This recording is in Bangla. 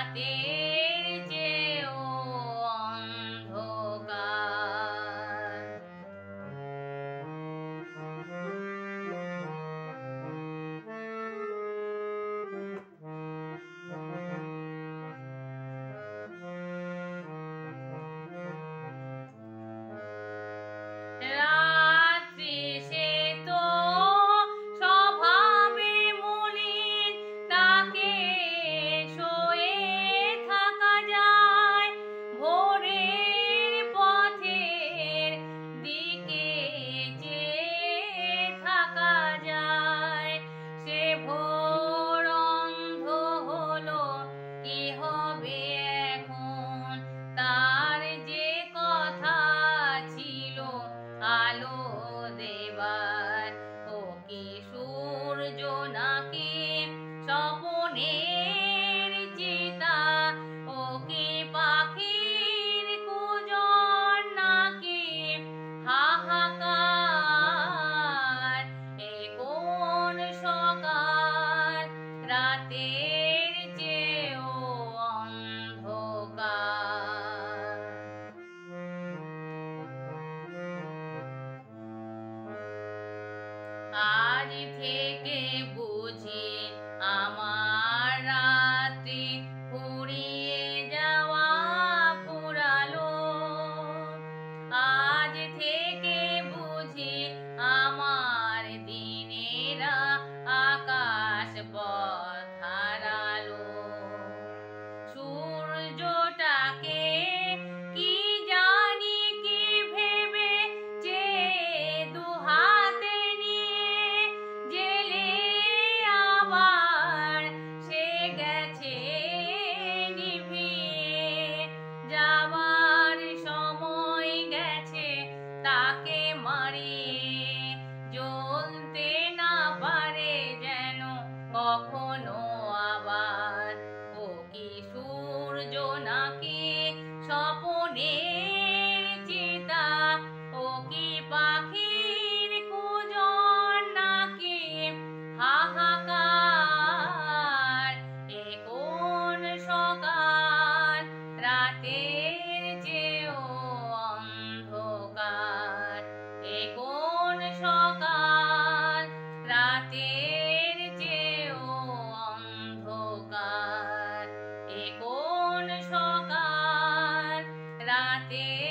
রাতের চেয়েও অন্ধকার। রাত্রি সে তো স্বভাবে মলিন, তাকে সয়ে থাকা যায়। ভোরের পথের দিকে চেয়ে থাকা যায়। সে ভোর অন্ধ হলো, কি হবে এখন? তার যে কথা ছিল আলো দেবার, ও কি সূর্য নাকি স্বপনের চিতা? ও কি পাখির কুজন নাকি হাহাকার? এ কোন সকাল রাতের চেয়েও অন্ধকার। আজ থেকে বুঝি আমার রাত্রি ফুরিয়ে যাওয়া ফুরালো। আজ থেকে বুঝি আমার দিনেরা আকাশ পথ হারালো। সূর্যটাকে কি জানি কি ভেবে যে দুহাতে নিয়ে জেলে আবার সে গেছে নিভিয়ে। যাবার সময় গেছে তাকে মারিয়ে, জ্বলতে না পারে যেন কখনো আবার। ও কি সূর্য নাকি স্বপনের চিতা? ও কি পাখির কুজন নাকি হাহাকার? এ কোন সকাল রাতের চেয়েও অন্ধকার? এ কোন সকাল রাতের চেয়েও অন্ধকার? এ কোন সকাল রাতের